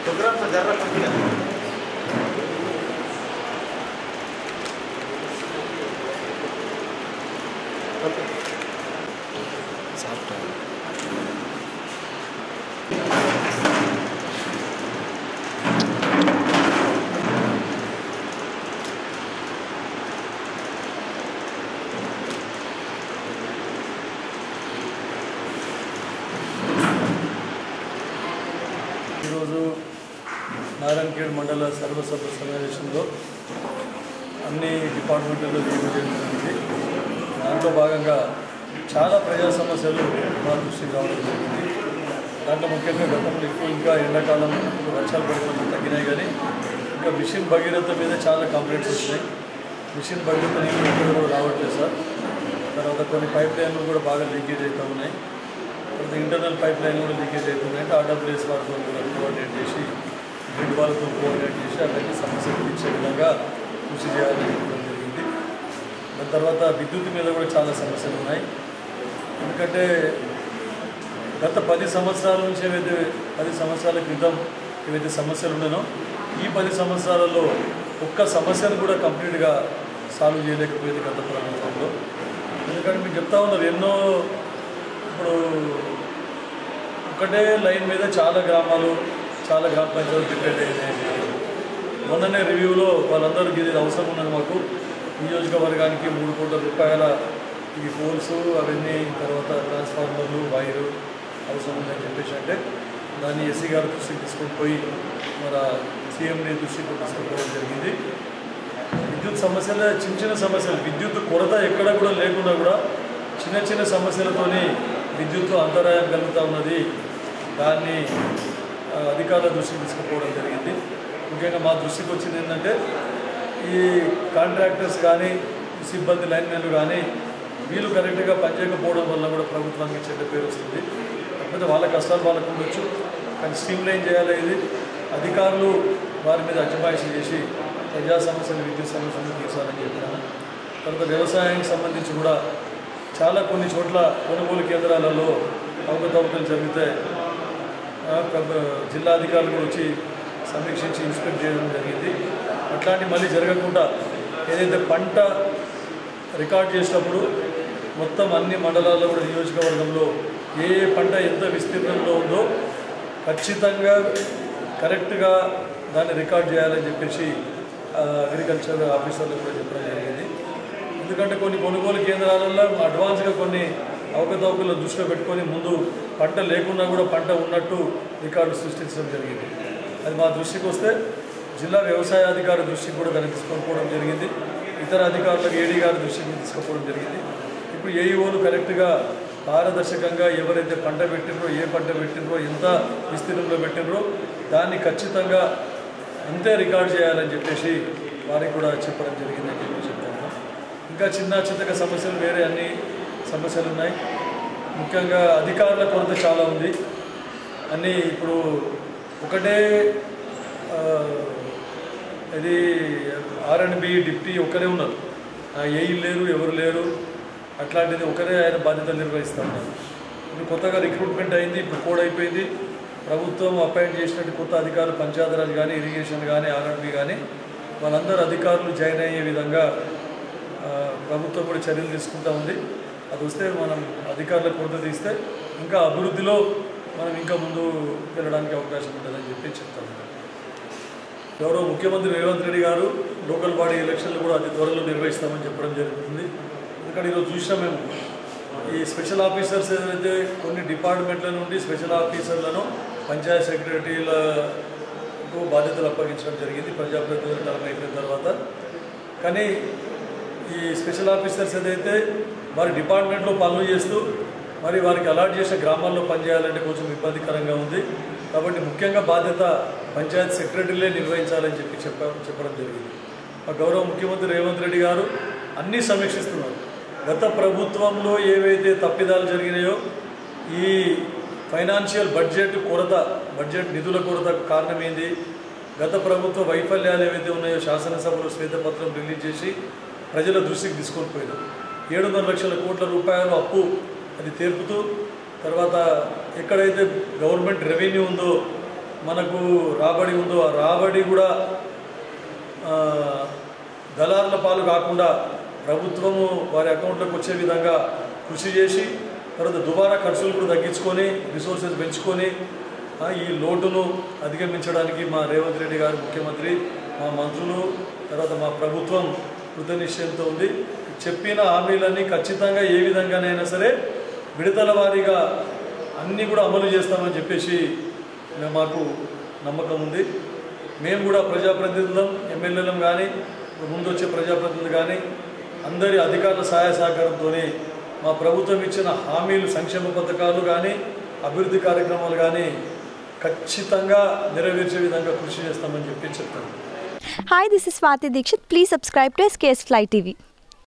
Programme से जरा నారాయణఖేడ్ మండల సర్వసభ్య సమావేశంలో అన్ని డిపార్ట్మెంట్లలో రివ్యూ జరుగుతుంది. దాంట్లో భాగంగా చాలా ప్రజా సమస్యలు మా దృష్టికి రావడం జరిగింది. దాంట్లో ముఖ్యంగా గతంలో ఇంకా ఎండాకాలం వర్షాలు పడి తగ్గినాయి, కానీ ఇంకా మిషన్ భగీరథ మీద చాలా కంప్లైంట్స్ వచ్చినాయి. మిషన్ భగీరథ నీళ్ళు ఎక్కడ రావట్లేదు సార్. తర్వాత కొన్ని పైప్ లైన్లు కూడా బాగా లీకేజ్ అవుతూ ఉన్నాయి. తర్వాత ఇంటర్నల్ పైప్ లైన్ కూడా లీకేజ్ అవుతున్నాయి. అంటే ఆర్డబ్ల్యూఎస్ వారితో కూడా కోఆర్డినేట్ చేసి గ్రిడ్ వాళ్ళతో కోఆర్డినేట్ చేసి అవన్నీ సమస్యలు ఇచ్చే విధంగా కృషి చేయాలని చెప్పడం జరిగింది. దాని తర్వాత విద్యుత్ మీద కూడా చాలా సమస్యలు ఉన్నాయి. ఎందుకంటే గత 10 సంవత్సరాల నుంచి ఏవైతే 10 సంవత్సరాల క్రితం ఏవైతే సమస్యలు ఉన్నాయో ఈ 10 సంవత్సరాలలో ఒక్క సమస్యను కూడా కంప్లీట్గా సాల్వ్ చేయలేకపోయింది గత ప్రభుత్వంలో. ఎందుకంటే మీకు చెప్తా ఉన్నారు ఎన్నో, ఇప్పుడు ఒకటే లైన్ మీద చాలా గ్రామాలు చాలా గ్రామ పంచాయతీలు డిపెండ్ అయినాయి. మొన్ననే రివ్యూలో వాళ్ళందరికీ ఇది అవసరం ఉన్నది, మాకు నియోజకవర్గానికి 3 కోట్ల రూపాయల ఈ పోల్స్ అవన్నీ, తర్వాత ట్రాన్స్ఫార్మర్లు వైరు అవసరం ఉందని చెప్పేసి అంటే దాన్ని ఎస్సీ గారి దృష్టికి తీసుకొని పోయి మన సీఎంని దృష్టికి తీసుకుపోవడం జరిగింది. విద్యుత్ సమస్యలు చిన్న సమస్యలు, విద్యుత్ కొరత ఎక్కడ కూడా లేకుండా కూడా చిన్న సమస్యలతోని విద్యుత్ అంతరాయం కలుగుతూ ఉన్నది. దాన్ని అధికారుల దృష్టికి తీసుకుపోవడం జరిగింది. ముఖ్యంగా మా దృష్టికి వచ్చింది ఏంటంటే ఈ కాంట్రాక్టర్స్ కానీ సిబ్బంది లైన్మెన్లు కానీ వీళ్ళు కరెక్ట్గా పనిచేయకపోవడం వల్ల కూడా ప్రభుత్వానికి చెడ్డ పేరు వస్తుంది. కాకపోతే వాళ్ళ కష్టాలు వాళ్ళకు ఉండొచ్చు, కానీ స్ట్రీమ్ లైన్ చేయాలి. ఇది అధికారులు వారి మీద అజమాయిషీ చేసి ప్రజా సమస్యలు విద్యుత్ సమస్యలు తీర్చాలని చెప్పాను. తర్వాత వ్యవసాయానికి సంబంధించి కూడా చాలా కొన్ని చోట్ల కొనుగోలు కేంద్రాలలో అవకతవకలు జరిగితే జిల్లా అధికారులు కూడా వచ్చి సమీక్షించి ఇన్స్పెక్ట్ చేయడం జరిగింది. అట్లాంటి మళ్ళీ జరగకుండా ఏదైతే పంట రికార్డ్ చేసినప్పుడు మొత్తం అన్ని మండలాల్లో కూడా నియోజకవర్గంలో ఏ పంట ఎంత విస్తీర్ణంలో ఉందో ఖచ్చితంగా కరెక్ట్గా దాన్ని రికార్డ్ చేయాలని చెప్పేసి అగ్రికల్చర్ ఆఫీసర్లు కూడా చెప్పడం జరిగింది. ఎందుకంటే కొన్ని కొనుగోలు కేంద్రాలలో అడ్వాన్స్గా కొన్ని అవకతవకలు దృష్టిలో పెట్టుకొని ముందు పంట లేకున్నా కూడా పంట ఉన్నట్టు రికార్డు సృష్టించడం జరిగింది. అది మా దృష్టికి వస్తే జిల్లా వ్యవసాయ అధికారి దృష్టికి కూడా దాన్ని తీసుకొని జరిగింది. ఇతర అధికారులకు ఏడీ గారి దృష్టికి తీసుకుపోవడం జరిగింది. ఇప్పుడు ఏఈఓలు కరెక్ట్గా పారదర్శకంగా ఎవరైతే పంట పెట్టినరో, ఏ పంట పెట్టినరో, ఎంత విస్తీర్ణంలో పెట్టినరో దాన్ని ఖచ్చితంగా అంతే రికార్డ్ చేయాలని చెప్పేసి వారికి కూడా చెప్పడం జరిగిందని చెప్పి చెప్పాను. ఇంకా చిన్న సమస్యలు వేరే అన్ని సమస్యలు ఉన్నాయి. ముఖ్యంగా అధికారుల కొరత చాలా ఉంది. అన్నీ ఇప్పుడు ఒకటే ఇది R&B డిప్టీ ఒకరే ఉన్నారు, ఏఈ లేరు, ఎవరు లేరు. అట్లాంటిది ఒకరే ఆయన బాధ్యతలు నిర్వహిస్తూ ఉన్నారు. ఇప్పుడు కొత్తగా రిక్రూట్మెంట్ అయింది, ఇప్పుడు కోడ్ అయిపోయింది. ప్రభుత్వం అపాయింట్ చేసినట్టు కొత్త అధికారులు పంచాయతీరాజ్ కానీ, ఇరిగేషన్ కానీ, R&B కానీ వాళ్ళందరూ అధికారులు జాయిన్ అయ్యే విధంగా ప్రభుత్వం కూడా చర్యలు తీసుకుంటూ ఉంది. అది వస్తే మనం అధికారులకు కొరత తీస్తే ఇంకా అభివృద్ధిలో మనం ఇంకా ముందు వెళ్ళడానికి అవకాశం ఉంటుందని చెప్పి చెప్తాను. గౌరవ ముఖ్యమంత్రి రేవంత్ రెడ్డి గారు లోకల్ బాడీ ఎలక్షన్లు కూడా అతి త్వరలో నిర్వహిస్తామని చెప్పడం జరుగుతుంది. ఎందుకంటే ఈరోజు చూసినా మేము ఈ స్పెషల్ ఆఫీసర్స్ ఏదైతే కొన్ని డిపార్ట్మెంట్ల నుండి స్పెషల్ ఆఫీసర్లను పంచాయత్ సెక్రటరీలకు బాధ్యతలు అప్పగించడం జరిగింది ప్రజాప్రతినిధుల టర్మ్ అయిపోయిన తర్వాత. కానీ ఈ స్పెషల్ ఆఫీసర్స్ ఏదైతే వారి డిపార్ట్మెంట్లో పనులు చేస్తూ మరి వారికి అలాట్ చేసిన గ్రామాల్లో పనిచేయాలంటే కొంచెం ఇబ్బందికరంగా ఉంది. కాబట్టి ముఖ్యంగా బాధ్యత పంచాయత్ సెక్రటరీలే నిర్వహించాలని చెప్పడం జరిగింది. మా గౌరవ ముఖ్యమంత్రి రేవంత్ రెడ్డి గారు అన్నీ సమీక్షిస్తున్నారు. గత ప్రభుత్వంలో ఏవైతే తప్పిదాలు జరిగినాయో ఈ ఫైనాన్షియల్ బడ్జెట్ నిధుల కొరతకు కారణమైంది. గత ప్రభుత్వ వైఫల్యాలు ఏవైతే ఉన్నాయో శాసనసభలో శ్వేతపత్రం రిలీజ్ చేసి ప్రజల దృష్టికి తీసుకొని పోయినారు. 700 లక్షల కోట్ల రూపాయలు అప్పు అది తీర్పుతూ తర్వాత ఎక్కడైతే గవర్నమెంట్ రెవెన్యూ ఉందో మనకు రాబడి ఉందో ఆ రాబడి కూడా దళారుల పాలు కాకుండా ప్రభుత్వము వారి అకౌంట్లోకి వచ్చే విధంగా కృషి చేసి తర్వాత దుబారా ఖర్చులు కూడా తగ్గించుకొని రిసోర్సెస్ పెంచుకొని ఈ లోటును అధిగమించడానికి మా రేవంత్ రెడ్డి గారు ముఖ్యమంత్రి, మా మంత్రులు తర్వాత మా ప్రభుత్వం కృతనిశ్చయంతో ఉంది. చెప్పిన హామీలన్నీ ఖచ్చితంగా ఏ విధంగానైనా సరే విడతల వారీగా అన్నీ కూడా అమలు చేస్తామని చెప్పేసి మాకు నమ్మకం ఉంది. మేము కూడా ప్రజాప్రతినిధులం, ఎమ్మెల్యేలం కానీ ముందు వచ్చే ప్రజాప్రతినిధులు కానీ అందరి అధికారుల సహాయ సహకారంతో మా ప్రభుత్వం ఇచ్చిన హామీలు, సంక్షేమ పథకాలు కానీ అభివృద్ధి కార్యక్రమాలు కానీ ఖచ్చితంగా నెరవేర్చే విధంగా కృషి చేస్తామని చెప్పి చెప్తాను. Hi, this is Swati Dikshit. Please subscribe to SKS Fly TV.